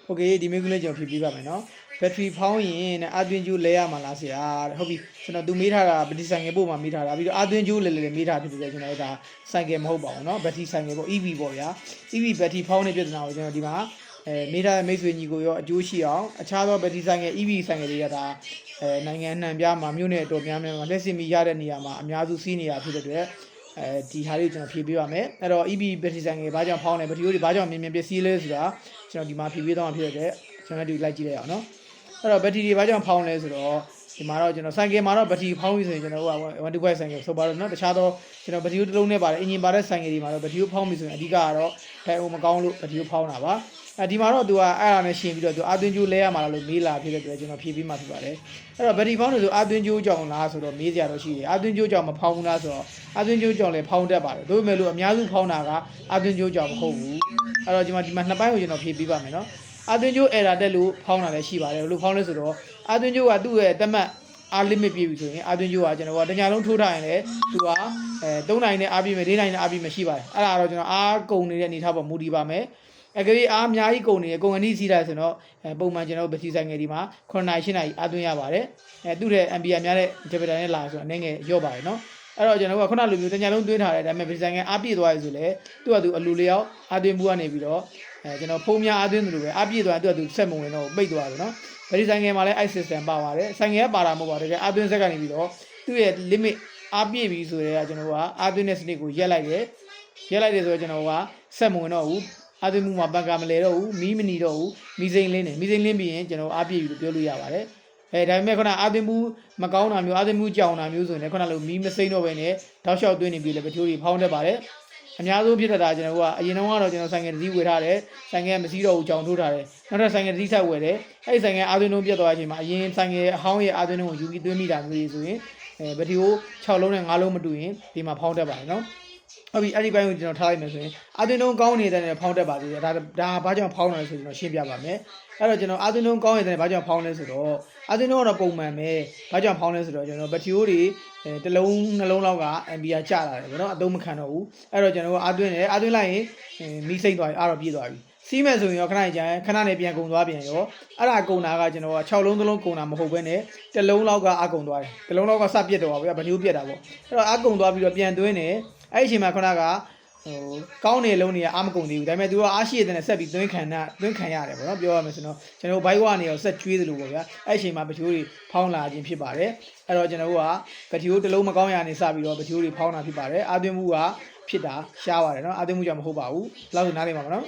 โอเคဒီမေးခွန်းလေးကျွန်တော်ဖြေပေးပါမယ်နော်ဘက်ထရီဖောင်းရင်အာသွင်းကျိုးလဲရမှာလားဆရာဟုတ်ပြီကျွန်တော်သူမေးထားတာပတိဆိုင်ငယ်ပို့မှာမေးထားတာပြီးတော့အာသွင်းကျိုးလဲလဲမေးထားဖြစ်တယ်ကျွန်တော်ဒါဆိုင်ကယ်မဟုတ်ပါဘူးနော်ဘက်ထရီဆိုင်ကယ်ပေါ့ EV ပေါ့ဗျာ EV ဘက်ထရီဖောင်းတဲ့ပြဿနာကိုကျွန်တော်ဒီမှာမေးထားတဲ့မိတ်ဆွေညီကိုရောအကျိုးရှိအောင်အခြားသောဘက်ထရီဆိုင်ကယ် EV ဆိုင်ကယ်တွေကဒါနိုင်ငံနှံပြမှာမြို့နယ်တော်များများမှာလက်စင်မီရတဲ့နေရာမှာအများစုစီးနေရဖြစ်တဲ့အတွက်ဒီဟာလေးကျွန်တော်ဖြေပေးပါမယ်အဲ့တော့ EV ဘက်ထရီဆိုင်ကယ်ဘာကြောင့်ဖောင်းလဲဘက်ထရီတွေဘာကြောင့်မြင်မြင်ပစ္စည်းလဲဆိုတာကျွန်တော်ဒီမှာဖြေပေးတော့မှာဖြစ်တဲ့ကျွန်တော်ဒီလိုက်ကြည့်လိုက်အောင်နော်အဲ့တော့ဘက်ထရီတွေဘာကြောင့်ဖောင်းလဲဆိုတော့ဒီမှာတော့ကျွန်တော်ဆိုင်ကယ်မှာတော့ဘက်ထရီဖောင်းပြီဆိုရင်ကျွန်တော်က125ဆိုင်ကယ်ဆိုပါတော့နော်တခြားသောကျွန်တော်ဘက်ထရီတစ်လုံးနဲ့ပါတယ်အင်ဂျင်ပါတဲ့ဆိုင်ကယ်တွေမှာတော့ဘက်ထရီကိုဖောင်းပြီဆိုရင်အဓိကကတော့ထိုင်အောင်မကောင်းလို့ဘက်ထရီကိုဖောင်းတာပါဒီမှာတော့သူကအဲ့ဒါနဲ့ရှင်းပြီးတော့သူအာသွင်းကျိုးလဲရမှာလို့မေးလာဖြစ်တဲ့အတွက်ကျွန်တော်ဖြေပေးမှဖြစ်ပါတယ်အဲ့တော့ဘက်ထရီဖောင်းလို့ဆိုအာသွင်းကျိုးကြောင့်လားဆိုတော့မေးစရာတော့ရှိတယ်အာသွင်းကျိုးကြောင့်မဖောင်းဘူးလားဆိုတော့အာသွင်းကျိုးကြောင့်လည်းဖောင်းတတ်ပါတယ်ဒါပေမဲ့လို့အများစုဖောင်းတာကအာသွင်းကျိုးကြောင့်မဟုတ်ဘူးအဲ့တော့ဒီမှာနှစ်ပိုင်းကိုကျွန်တော်ဖြေပေးပါမယ်နော်အာသွင်းကျိုး error တက်လို့ဖောင်းတာလည်းရှိပါတယ်ဘယ်လိုဖောင်းလဲဆိုတော့အာသွင်းကျိုးကသူ့ရဲ့တမတ်အား limit ပြည့်ပြီဆိုရင်အာသွင်းကျိုးကကျွန်တော်ကတညာလုံးထိုးထားရင်လည်းသူက3နိုင်နဲ့အားပြည့်မယ်4နိုင်နဲ့အားပြည့်မယ်ရှိပါတယ်အဲ့ဒါတော့ကျွန်တော်အားကုန်နေတဲ့အနေထားပေါ်မူတည်ပါမယ်အကယ်အားအများကြီးကုန်နေတယ်ကုန်အနည်းစီးတာဆိုတော့ပုံမှန်ကျွန်တော်ဘက်ထရီဆိုင်ငယ်ဒီမှာ9နိုင်10နိုင်အားသွင်းရပါတယ်သူ့ရဲ့ ampere များတဲ့ divider နဲ့လာဆိုတော့အနေငယ်ရော့ပါတယ်နော်အဲ့တော့ကျွန်တော်ကခုနလိုမျိုးတညာလုံးသွင်းထားတယ်ဒါပေမဲ့ဘက်ထရီဆိုင်ငယ်အားပြည့်သွားပြီဆိုလေသူ့ကသူအလူလျောက်အားသွင်းမှုကနေပြီးတော့ကျွန်တော်ဖုံးများအားသွင်းသလိုပဲအားပြည့်သွားသူ့ကသူဆက်မဝင်တော့ပိတ်သွားတယ်နော်ဘက်ထရီဆိုင်ငယ်မှာလည်း i system ပါပါတယ်ဆိုင်ငယ်ကပါတာမဟုတ်ပါဘူးတကယ်အားသွင်းဆက်ကနေပြီးတော့သူ့ရဲ့ limit အားပြည့်ပြီဆိုတော့ကျွန်တော်ကအားသွင်းတဲ့စနစ်ကိုရက်လိုက်တယ်ဆိုတော့ကျွန်တော်ကဆက်မဝင်တော့ဘူးအာသွင်းမှုမှာဘန်ကာမလဲတော့ဘူးမီးမနီတော့ဘူးမီးစိမ်းလင်းပြီးရင်ကျွန်တော်အားပြည့်ပြီလို့ပြောလို့ရပါတယ်ဒါပေမဲ့ခုနအာသွင်းမှုမကောင်းတာမျိုးအာသွင်းမှုကြောင်တာမျိုးဆိုရင်ခုနလိုမီးမစိမ်းတော့ပဲနဲ့တောက်လျှောက်သွင်းနေပြီလေပချိုးတွေဖောင်းတတ်ပါတယ်အများဆုံးဖြစ်တတ်တာကျွန်တော်ကအရင်တုန်းကတော့ကျွန်တော်ဆိုင်ငယ်တစ်စီးဝယ်ထားတယ်ဆိုင်ငယ်မစီးတော့ဘူးကြောင်ထိုးထားတယ်နောက်ထပ်ဆိုင်ငယ်တစ်စီးဆက်ဝယ်တယ်အဲ့ဒီဆိုင်ငယ်အာသွင်းလုံးပြတ်သွားတဲ့အချိန်မှာအရင်ဆိုင်ငယ်အဟောင်းရဲ့အာသွင်းလုံးကိုယူပြီးသွင်းမိတာမျိုးဆိုရင်ဘက်ထရီကို6လုံးနဲ့5လုံးမတူရင်ဒီမှာဖောင်းတတ်ပါတယ်နော်ဟုတ်ပြီအဲ့ဒီဘက်ကိုကျွန်တော်ထားလိုက်မယ်ဆိုရင်အာသွင်းလုံးကောင်းနေတဲ့နဲ့ဖောင်းတတ်ပါသေးတယ်ဒါဘာကြောင့်ဖောင်းလဲဆိုကျွန်တော်ရှင်းပြပါမယ်အဲ့တော့ကျွန်တော်အာသွင်းလုံးကောင်းနေတဲ့ဘာကြောင့်ဖောင်းလဲဆိုတော့အာသွင်းလုံးကတော့ပုံမှန်ပဲဘာကြောင့်ဖောင်းလဲဆိုတော့ကျွန်တော်ဘက်ထရီတွေတစ်လုံးနှလုံးလောက်က ampere ကျလာတယ်ဗောနော်အသုံးမခံတော့ဘူးအဲ့တော့ကျွန်တော်အာသွင်းတယ်အာသွင်းလိုက်ရင်မီးစိမ့်သွားပြီအားတော့ပြည့်သွားပြီစီးမယ်ဆိုရင်ရောခဏကြာရင်ခဏနဲ့ပြန်ကုန်သွားပြန်ရောအဲ့ဒါကုန်တာကကျွန်တော်က6လုံးသလုံးကုန်တာမဟုတ်ဘဲနဲ့တစ်လုံးလောက်ကအကုန်သွားတယ်တစ်လုံးလောက်ကစပြတ်တော့ပါဗျာဗညိုးပြတ်တာပေါ့အဲ့တော့အကုန်သွားပြီးတော့ပြန်သွင်းတယ်အဲ့ဒီအချိန်မှာခဏကကောင်းနေလုံးတွေကအားမကုန်သေးဘူးဒါပေမဲ့သူကအားရှိတဲ့နဲ့ဆက်ပြီးသွင်းခံရတယ်ပေါ့နော်ပြောရမယ်ဆိုတော့ကျွန်တော်ဘိုက်ဝကနေရောဆက်ကျွေးသလိုပေါ့ဗျာအဲ့ဒီအချိန်မှာပချိုးတွေဖောင်းလာခြင်းဖြစ်ပါတယ်အဲ့တော့ကျွန်တော်ကပချိုးတစ်လုံးမကောင်းရနေစပြီးတော့ပချိုးတွေဖောင်းတာဖြစ်ပါတယ်အာသွင်းမှုကဖြစ်တာရှားပါတယ်နော်အာသွင်းမှုကြောင့်မဟုတ်ပါဘူးလောက်ဆိုနားလည်ပါမနော်